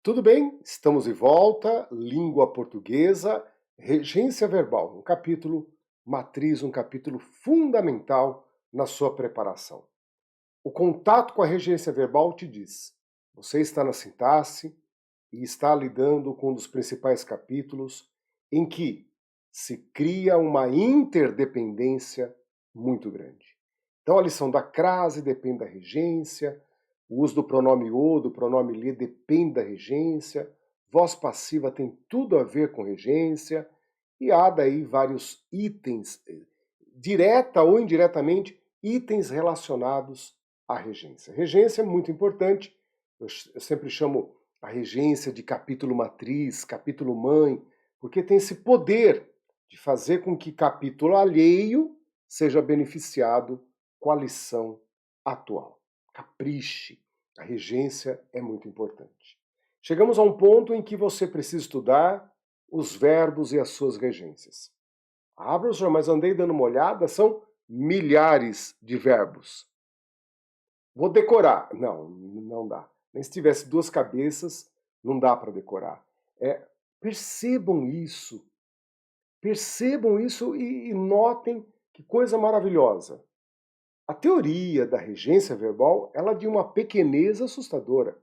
Tudo bem? Estamos de volta. Língua portuguesa, regência verbal, um capítulo matriz, um capítulo fundamental na sua preparação. O contato com a regência verbal te diz: você está na sintaxe e está lidando com um dos principais capítulos em que se cria uma interdependência muito grande. Então a lição da crase depende da regência, o uso do pronome o, do pronome lhe depende da regência, voz passiva tem tudo a ver com regência, e há daí vários itens, direta ou indiretamente, itens relacionados à regência. Regência é muito importante, eu sempre chamo a regência de capítulo matriz, capítulo mãe, porque tem esse poder de fazer com que capítulo alheio seja beneficiado com a lição atual. Capriche, a regência é muito importante. Chegamos a um ponto em que você precisa estudar os verbos e as suas regências. Professor, mas andei dando uma olhada, são milhares de verbos. Vou decorar. Não, não dá. Nem se tivesse duas cabeças, não dá para decorar. Percebam isso. Percebam isso e notem que coisa maravilhosa. A teoria da regência verbal, ela é de uma pequenez assustadora.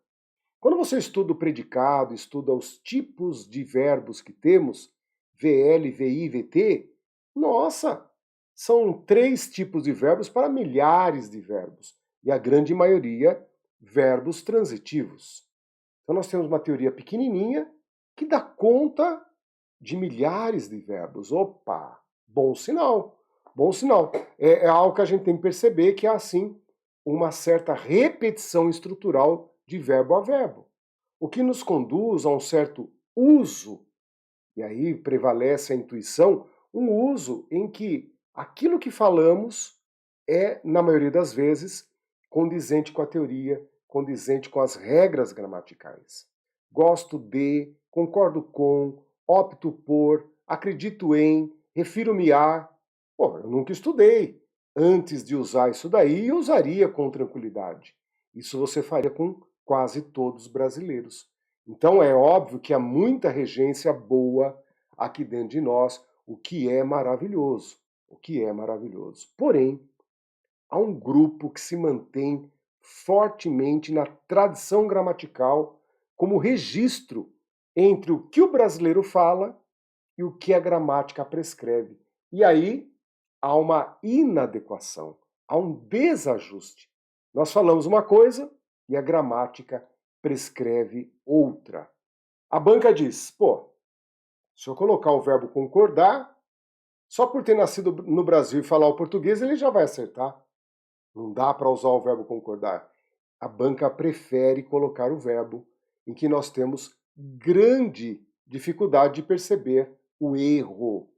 Quando você estuda o predicado, estuda os tipos de verbos que temos, VL, VI, VT, nossa, são 3 tipos de verbos para milhares de verbos. E a grande maioria, verbos transitivos. Então nós temos uma teoria pequenininha que dá conta de milhares de verbos. Opa, bom sinal, bom sinal. É algo que a gente tem que perceber que há, assim, uma certa repetição estrutural de verbo a verbo. O que nos conduz a um certo uso, e aí prevalece a intuição, um uso em que aquilo que falamos é, na maioria das vezes, condizente com a teoria, condizente com as regras gramaticais. Gosto de, concordo com, opto por, acredito em, refiro-me a. Bom, eu nunca estudei. Antes de usar isso daí, eu usaria com tranquilidade. Isso você faria com quase todos os brasileiros. Então é óbvio que há muita regência boa aqui dentro de nós, o que é maravilhoso. O que é maravilhoso. Porém, há um grupo que se mantém fortemente na tradição gramatical como registro entre o que o brasileiro fala e o que a gramática prescreve. E aí há uma inadequação, há um desajuste. Nós falamos uma coisa e a gramática prescreve outra. A banca diz, se eu colocar o verbo concordar, só por ter nascido no Brasil e falar o português, ele já vai acertar. Não dá para usar o verbo concordar. A banca prefere colocar o verbo em que nós temos grande dificuldade de perceber o erro.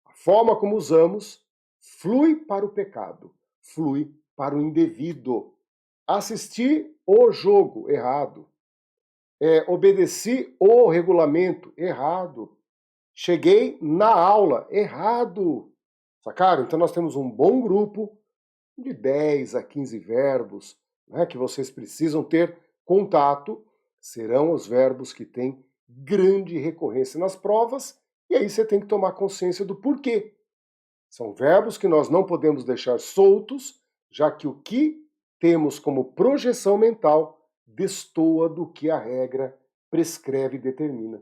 A forma como usamos flui para o pecado, flui para o indevido. Assistir o jogo, errado. Obedeci o regulamento, errado. Cheguei na aula, errado. Sacaram? Então nós temos um bom grupo de 10 a 15 verbos, né, que vocês precisam ter contato, serão os verbos que têm grande recorrência nas provas, e aí você tem que tomar consciência do porquê. São verbos que nós não podemos deixar soltos, já que o que temos como projeção mental destoa do que a regra prescreve e determina.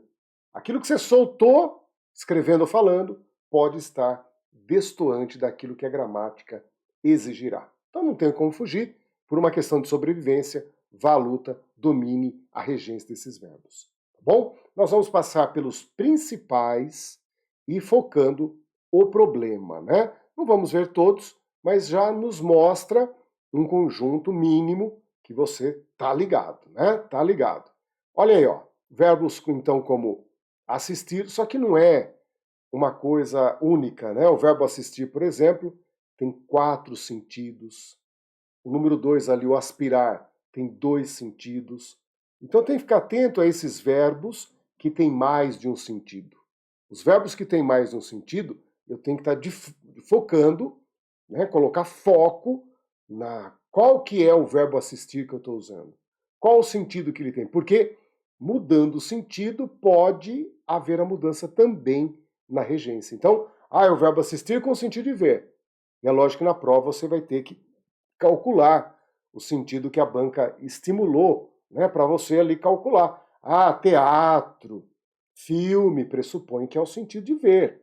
Aquilo que você soltou, escrevendo ou falando, pode estar destoante daquilo que a gramática exigirá. Então não tem como fugir, por uma questão de sobrevivência, vá à luta, domine a regência desses verbos. Tá bom? Nós vamos passar pelos principais e focando o problema, né? Não vamos ver todos, mas já nos mostra um conjunto mínimo que você tá ligado, né? Tá ligado. Olha aí, ó, verbos então como assistir, só que não é uma coisa única, né? O verbo assistir, por exemplo, tem 4 sentidos. O número 2 ali, o aspirar, tem 2 sentidos. Então tem que ficar atento a esses verbos que têm mais de um sentido. Os verbos que têm mais de um sentido, eu tenho que estar focando, né? Colocar foco na qual que é o verbo assistir que eu estou usando. Qual o sentido que ele tem? Porque mudando o sentido, pode haver a mudança também na regência. Então, o verbo assistir com o sentido de ver. E é lógico que na prova você vai ter que calcular o sentido que a banca estimulou, né, para você ali calcular. Teatro, filme, pressupõe que é o sentido de ver.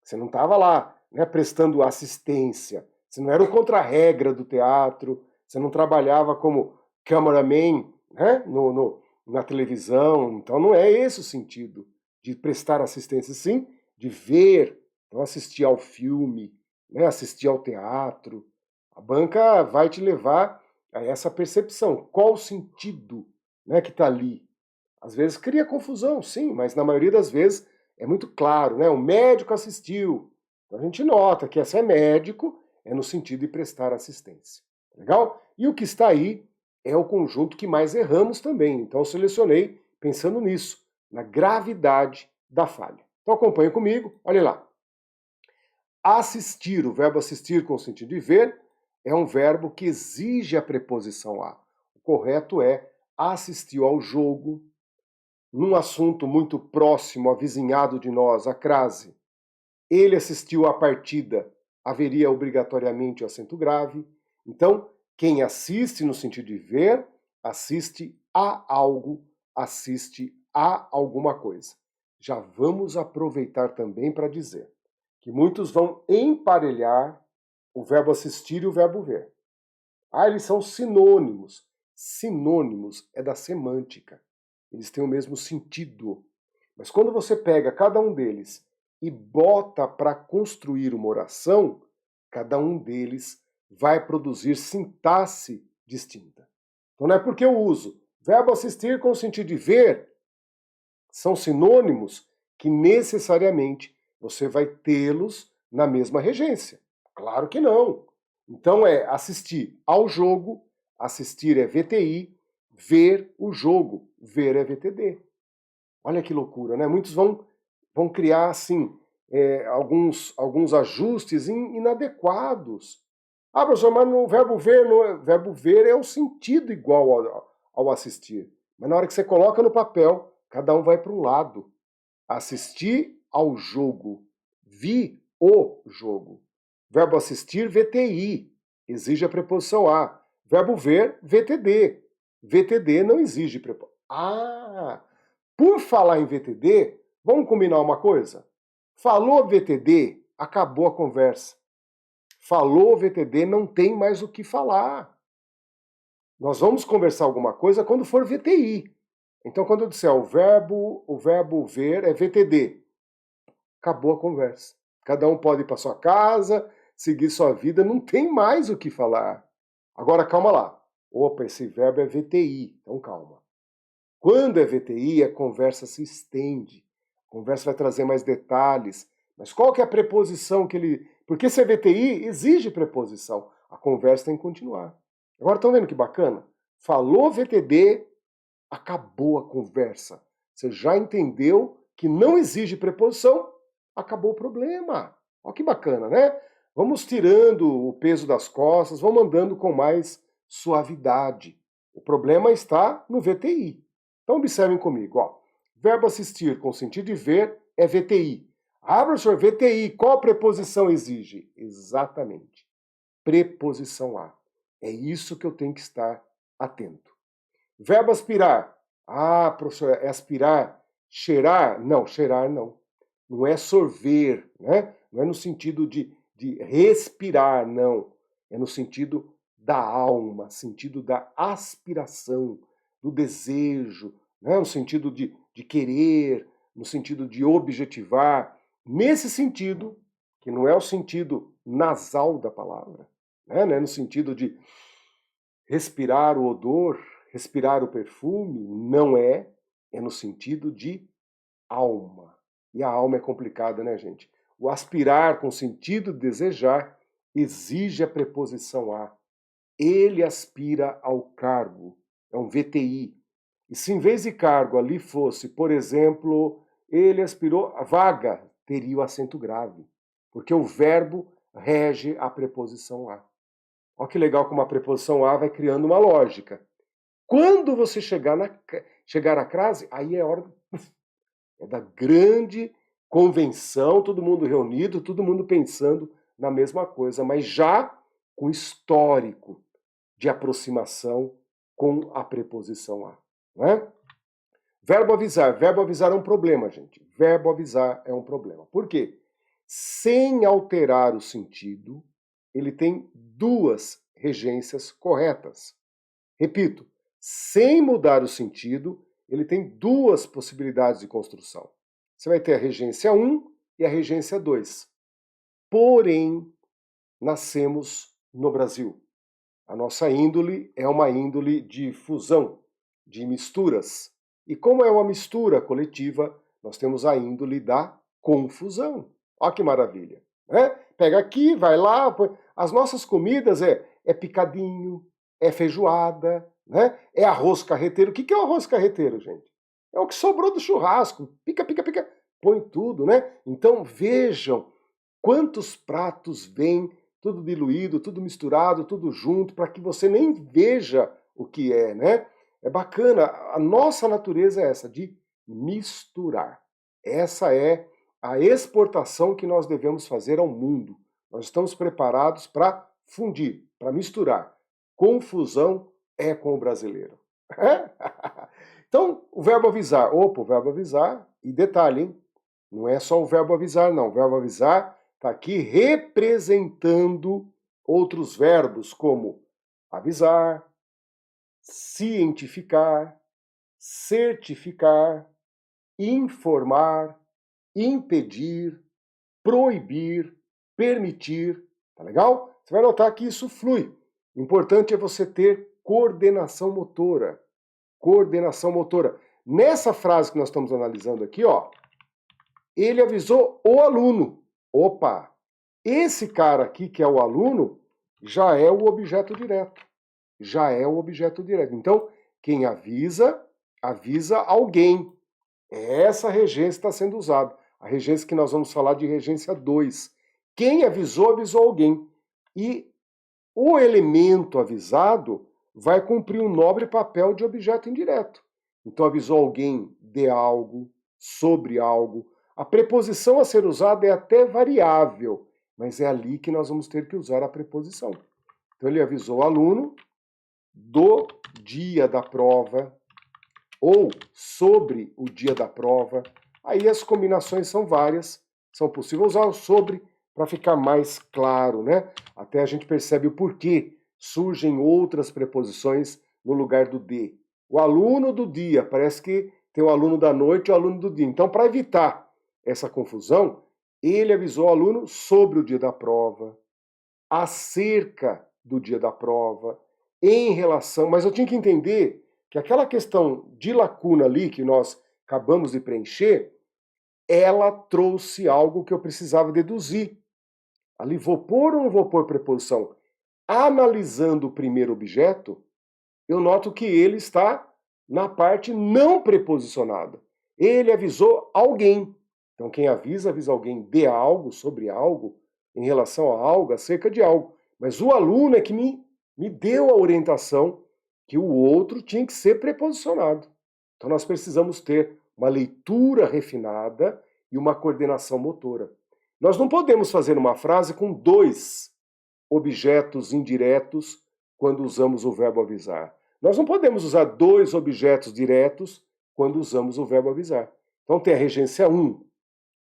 Você não estava lá, né, prestando assistência. Você não era o contra-regra do teatro, você não trabalhava como cameraman, né, na televisão. Então não é esse o sentido de prestar assistência, sim, de ver. Então assistir ao filme, né, assistir ao teatro. A banca vai te levar a essa percepção. Qual o sentido, né, que está ali? Às vezes cria confusão, sim, mas na maioria das vezes é muito claro, né? O médico assistiu. Então a gente nota que esse é médico, é no sentido de prestar assistência. Legal? E o que está aí é o conjunto que mais erramos também. Então eu selecionei pensando nisso, na gravidade da falha. Então acompanhe comigo, olha lá. Assistir, o verbo assistir com o sentido de ver, é um verbo que exige a preposição a. O correto é assistiu ao jogo, num assunto muito próximo, avizinhado de nós, a crase. Ele assistiu à partida, haveria obrigatoriamente o acento grave. Então, quem assiste no sentido de ver, assiste a algo, assiste a alguma coisa. Já vamos aproveitar também para dizer que muitos vão emparelhar o verbo assistir e o verbo ver. Eles são sinônimos. Sinônimos é da semântica. Eles têm o mesmo sentido. Mas quando você pega cada um deles e bota para construir uma oração, cada um deles vai produzir sintaxe distinta. Então não é porque eu uso verbo assistir com o sentido de ver, são sinônimos que necessariamente você vai tê-los na mesma regência. Claro que não. Então é assistir ao jogo, assistir é VTI, ver o jogo, ver é VTD. Olha que loucura, né? Muitos vão criar, assim, alguns ajustes inadequados. Professor, mas no verbo ver é o sentido igual ao assistir. Mas na hora que você coloca no papel, cada um vai para um lado. Assistir ao jogo. Vi o jogo. Verbo assistir, VTI. Exige a preposição a. Verbo ver, VTD. VTD não exige preposição. Por falar em VTD, vamos combinar uma coisa? Falou VTD, acabou a conversa. Falou VTD, não tem mais o que falar. Nós vamos conversar alguma coisa quando for VTI. Então, quando eu disser o verbo ver é VTD, acabou a conversa. Cada um pode ir para sua casa, seguir sua vida, não tem mais o que falar. Agora, calma lá. Opa, esse verbo é VTI, então calma. Quando é VTI, a conversa se estende. A conversa vai trazer mais detalhes. Mas qual que é a preposição que ele... Porque se é VTI, exige preposição. A conversa tem que continuar. Agora estão vendo que bacana? Falou VTD, acabou a conversa. Você já entendeu que não exige preposição, acabou o problema. Olha que bacana, né? Vamos tirando o peso das costas, vamos andando com mais suavidade. O problema está no VTI. Então observem comigo, ó. Verbo assistir com sentido de ver é VTI. Professor, VTI, qual preposição exige? Exatamente. Preposição a. É isso que eu tenho que estar atento. Verbo aspirar. Professor, é aspirar? Cheirar? Não, cheirar não. Não é sorver, né? Não é no sentido de respirar, não. É no sentido da alma, sentido da aspiração, do desejo, né? No sentido de querer, no sentido de objetivar. Nesse sentido, que não é o sentido nasal da palavra, né? Não é no sentido de respirar o odor, respirar o perfume, não é. É no sentido de alma. E a alma é complicada, né, gente? O aspirar com sentido de desejar exige a preposição a. Ele aspira ao cargo. É um VTI. E se em vez de cargo ali fosse, por exemplo, ele aspirou a vaga, teria o acento grave. Porque o verbo rege a preposição a. Olha que legal como a preposição a vai criando uma lógica. Quando você chegar à crase, aí é hora é da grande convenção, todo mundo reunido, todo mundo pensando na mesma coisa, mas já com histórico de aproximação com a preposição a. Né? Verbo avisar. Verbo avisar é um problema, gente. Verbo avisar é um problema. Por quê? Sem alterar o sentido, ele tem duas regências corretas. Repito, sem mudar o sentido, ele tem duas possibilidades de construção. Você vai ter a regência 1 e a regência 2. Porém, nascemos no Brasil. A nossa índole é uma índole de fusão, de misturas. E como é uma mistura coletiva, nós temos a índole da confusão. Olha que maravilha. Né? Pega aqui, vai lá. As nossas comidas é picadinho, é feijoada, né? É arroz carreteiro. O que é o arroz carreteiro, gente? É o que sobrou do churrasco. Pica, pica, pica. Põe tudo, né? Então vejam quantos pratos vêm, tudo diluído, tudo misturado, tudo junto, para que você nem veja o que é, né? É bacana. A nossa natureza é essa, de misturar. Essa é a exportação que nós devemos fazer ao mundo. Nós estamos preparados para fundir, para misturar. Confusão é com o brasileiro. Então, o verbo avisar. Opa, o verbo avisar. E detalhe, hein? Não é só o verbo avisar, não. O verbo avisar está aqui representando outros verbos, como avisar, cientificar, certificar, informar, impedir, proibir, permitir. Tá legal? Você vai notar que isso flui. O importante é você ter coordenação motora. Coordenação motora. Nessa frase que nós estamos analisando aqui, ó, ele avisou o aluno. Opa! Esse cara aqui, que é o aluno, já é o objeto direto. Já é o objeto direto. Então, quem avisa, avisa alguém. Essa regência está sendo usada. A regência que nós vamos falar de regência 2. Quem avisou, avisou alguém. E o elemento avisado vai cumprir um nobre papel de objeto indireto. Então, avisou alguém de algo, sobre algo. A preposição a ser usada é até variável, mas é ali que nós vamos ter que usar a preposição. Então, ele avisou o aluno do dia da prova ou sobre o dia da prova. Aí as combinações são várias, são possíveis usar o sobre para ficar mais claro, né? Até a gente percebe o porquê surgem outras preposições no lugar do de. O aluno do dia, parece que tem o aluno da noite e o aluno do dia. Então, para evitar essa confusão, ele avisou o aluno sobre o dia da prova, acerca do dia da prova, em relação... Mas eu tinha que entender que aquela questão de lacuna ali, que nós acabamos de preencher, ela trouxe algo que eu precisava deduzir. Ali, vou pôr ou não vou pôr preposição? Analisando o primeiro objeto, eu noto que ele está na parte não preposicionada. Ele avisou alguém. Então, quem avisa, avisa alguém de algo, sobre algo, em relação a algo, acerca de algo. Mas o aluno é que me deu a orientação que o outro tinha que ser preposicionado. Então, nós precisamos ter uma leitura refinada e uma coordenação motora. Nós não podemos fazer uma frase com dois objetos indiretos quando usamos o verbo avisar. Nós não podemos usar dois objetos diretos quando usamos o verbo avisar. Então tem a regência 1,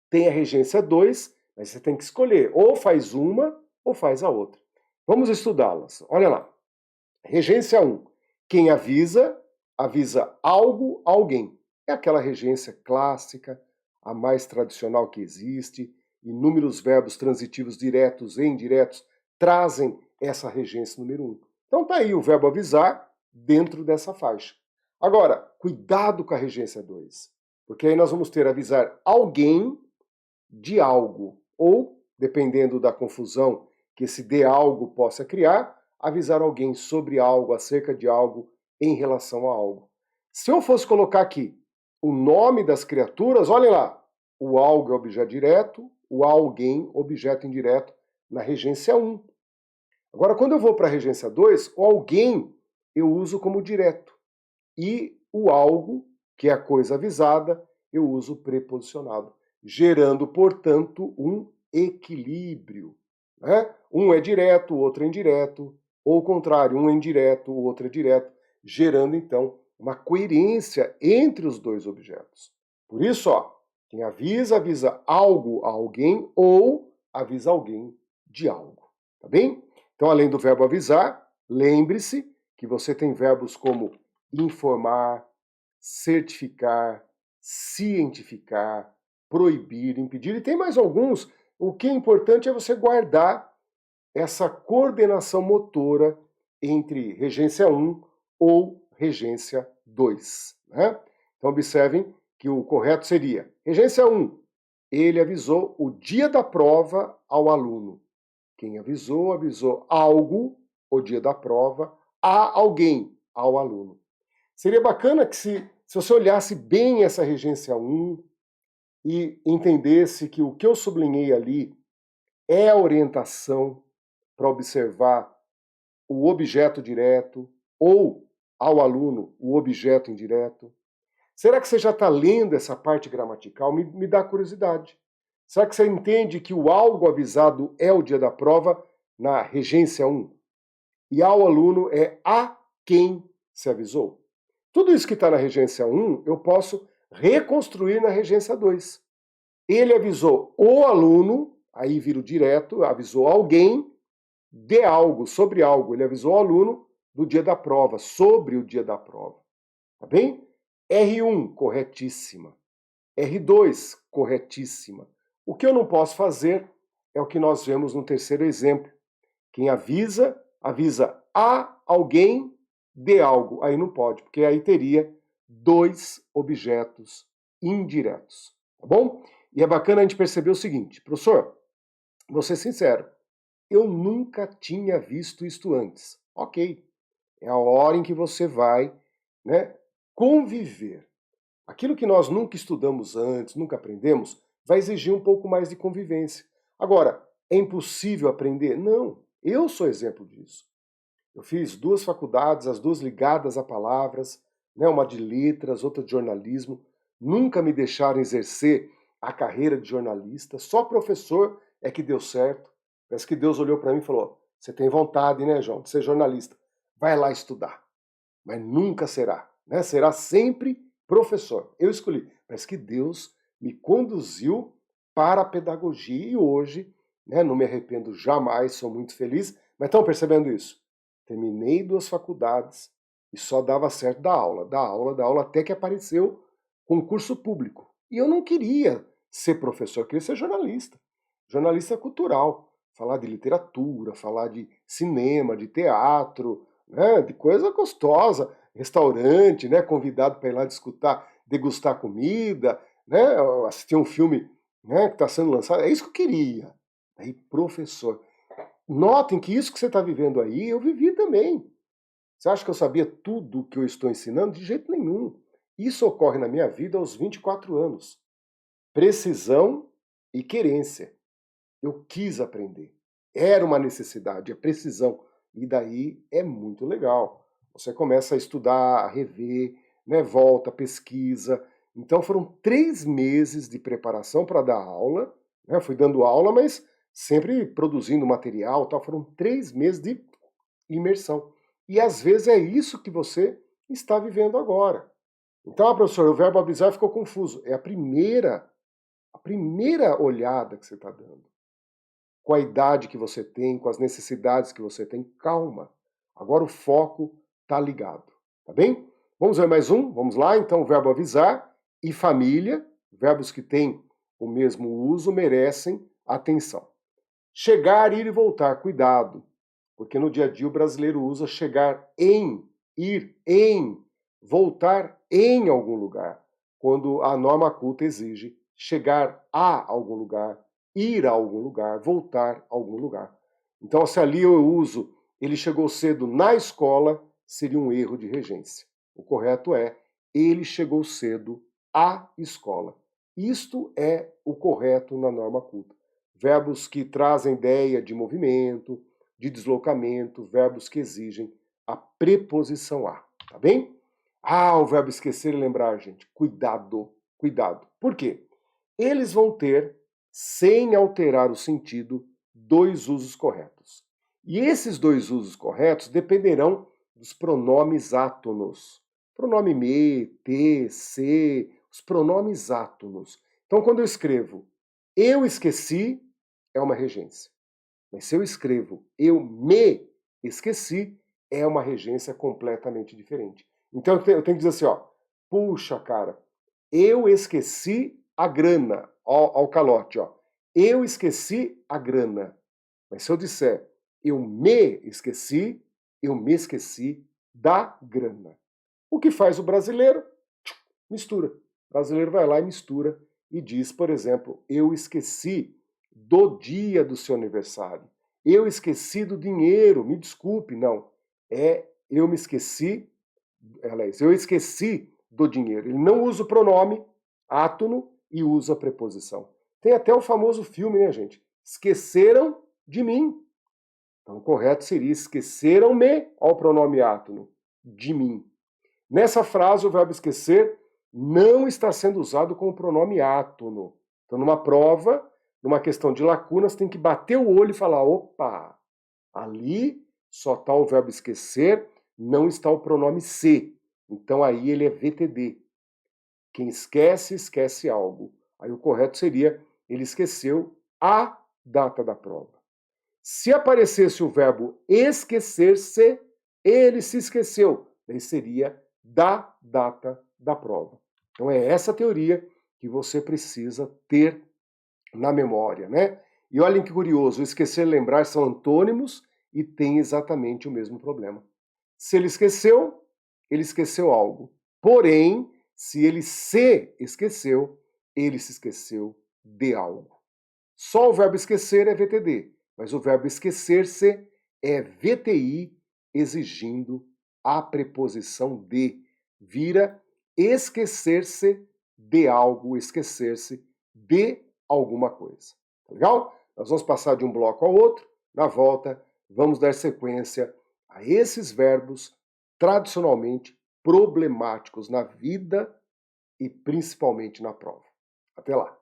tem a regência 2, mas você tem que escolher, ou faz uma ou faz a outra. Vamos estudá-las. Olha lá. Regência 1. Quem avisa, avisa algo, alguém. É aquela regência clássica, a mais tradicional que existe. Inúmeros verbos transitivos diretos e indiretos trazem essa regência número 1. Então tá aí o verbo avisar dentro dessa faixa. Agora, cuidado com a regência 2, porque aí nós vamos ter avisar alguém de algo, ou, dependendo da confusão que esse de algo possa criar, avisar alguém sobre algo, acerca de algo, em relação a algo. Se eu fosse colocar aqui o nome das criaturas, olhem lá, o algo é objeto direto, o alguém, objeto indireto, na regência 1. Agora, quando eu vou para a regência 2, o alguém eu uso como direto. e o algo, que é a coisa avisada, eu uso o preposicionado, gerando, portanto, um equilíbrio. Né? Um é direto, o outro é indireto, ou o contrário, um é indireto, o outro é direto, gerando, então, uma coerência entre os dois objetos. Por isso, ó, quem avisa, avisa algo a alguém ou avisa alguém de algo. Tá bem? Então, além do verbo avisar, lembre-se que você tem verbos como informar, certificar, cientificar, proibir, impedir, e tem mais alguns. O que é importante é você guardar essa coordenação motora entre regência 1 ou regência 2. Né? Então, observem que o correto seria: regência 1, ele avisou o dia da prova ao aluno. Quem avisou, avisou algo, o dia da prova, a alguém, ao aluno. Seria bacana que se você olhasse bem essa regência 1 e entendesse que o que eu sublinhei ali é a orientação para observar o objeto direto ou ao aluno o objeto indireto. Será que você já está lendo essa parte gramatical? Me dá curiosidade. Será que você entende que o algo avisado é o dia da prova na regência 1? E ao aluno é a quem se avisou? Tudo isso que está na regência 1, eu posso reconstruir na regência 2. Ele avisou o aluno, aí vira o direto, avisou alguém de algo, sobre algo. Ele avisou o aluno do dia da prova, sobre o dia da prova. Tá bem? R1, corretíssima. R2, corretíssima. O que eu não posso fazer é o que nós vemos no terceiro exemplo. Quem avisa, avisa a alguém de algo. Aí não pode, porque aí teria dois objetos indiretos. Tá bom? E é bacana a gente perceber o seguinte: professor, vou ser sincero, eu nunca tinha visto isto antes. Ok, é a hora em que você vai, né, conviver. Aquilo que nós nunca estudamos antes, nunca aprendemos, vai exigir um pouco mais de convivência. Agora, é impossível aprender? Não, eu sou exemplo disso. Eu fiz duas faculdades, as duas ligadas a palavras, né, uma de letras, outra de jornalismo. Nunca me deixaram exercer a carreira de jornalista, só professor é que deu certo. Parece que Deus olhou para mim e falou: você tem vontade, né, João, de ser jornalista. Vai lá estudar. Mas nunca será, né? Será sempre professor. Eu escolhi. Parece que Deus me conduziu para a pedagogia e hoje, né, não me arrependo jamais, sou muito feliz. Mas estão percebendo isso? Terminei duas faculdades e só dava certo da aula, até que apareceu concurso público. E eu não queria ser professor, eu queria ser jornalista. Jornalista cultural. Falar de literatura, falar de cinema, de teatro, né, de coisa gostosa, restaurante, né, convidado para ir lá degustar comida, né, assistir um filme, né, que está sendo lançado. É isso que eu queria. Aí, professor. Notem que isso que você está vivendo aí, eu vivi também. Você acha que eu sabia tudo o que eu estou ensinando? De jeito nenhum. Isso ocorre na minha vida aos 24 anos. Precisão e querência. Eu quis aprender. Era uma necessidade, é precisão. E daí é muito legal. Você começa a estudar, a rever, né, volta, pesquisa. Então foram 3 meses de preparação para dar aula. Né, fui dando aula, mas sempre produzindo material. Tal. Foram 3 meses de imersão. E às vezes é isso que você está vivendo agora. Então, professor, o verbo avisar ficou confuso. É a primeira olhada que você está dando. Com a idade que você tem, com as necessidades que você tem, calma. Agora o foco está ligado, tá bem? Vamos ver mais um? Vamos lá? Então, o verbo avisar e família, verbos que têm o mesmo uso, merecem atenção. Chegar, ir e voltar, cuidado, porque no dia a dia o brasileiro usa chegar em, ir em, voltar em algum lugar, quando a norma culta exige chegar a algum lugar, ir a algum lugar, voltar a algum lugar. Então, se ali eu uso ele chegou cedo na escola, seria um erro de regência. O correto é ele chegou cedo à escola. Isto é o correto na norma culta. Verbos que trazem ideia de movimento, de deslocamento, verbos que exigem a preposição a, tá bem? Ah, o verbo esquecer e lembrar, gente. Cuidado, cuidado. Por quê? Eles vão ter, sem alterar o sentido, dois usos corretos. E esses dois usos corretos dependerão dos pronomes átonos. Pronome me, te, se, os pronomes átonos. Então, quando eu escrevo eu esqueci, é uma regência. Mas se eu escrevo eu me esqueci, é uma regência completamente diferente. Então eu tenho que dizer assim, ó, puxa, cara, eu esqueci a grana, ao calote, ó. Eu esqueci a grana. Mas se eu disser eu me esqueci da grana. O que faz o brasileiro? Mistura. O brasileiro vai lá e mistura e diz, por exemplo, eu esqueci do dia do seu aniversário. Eu esqueci do dinheiro, me desculpe, não. É eu me esqueci, aliás, eu esqueci do dinheiro. Ele não usa o pronome átono e usa a preposição. Tem até o famoso filme, né, gente? Esqueceram de mim. Então, o correto seria esqueceram-me ao pronome átono, de mim. Nessa frase, o verbo esquecer não está sendo usado com o pronome átono. Então, numa prova, numa questão de lacunas, tem que bater o olho e falar: opa, ali só está o verbo esquecer, não está o pronome se. Então, aí ele é VTD. Quem esquece, esquece algo. Aí o correto seria: ele esqueceu a data da prova. Se aparecesse o verbo esquecer-se, ele se esqueceu. Daí seria da data da prova. Então é essa teoria que você precisa ter na memória, né? E olhem que curioso, esquecer e lembrar são antônimos e têm exatamente o mesmo problema. Se ele esqueceu algo. Porém, se ele se esqueceu de algo. Só o verbo esquecer é VTD, mas o verbo esquecer-se é VTI, exigindo a preposição de. Vira esquecer-se de algo, esquecer-se de alguma coisa. Tá legal? Nós vamos passar de um bloco ao outro. Na volta, vamos dar sequência a esses verbos tradicionalmente problemáticos na vida e principalmente na prova. Até lá!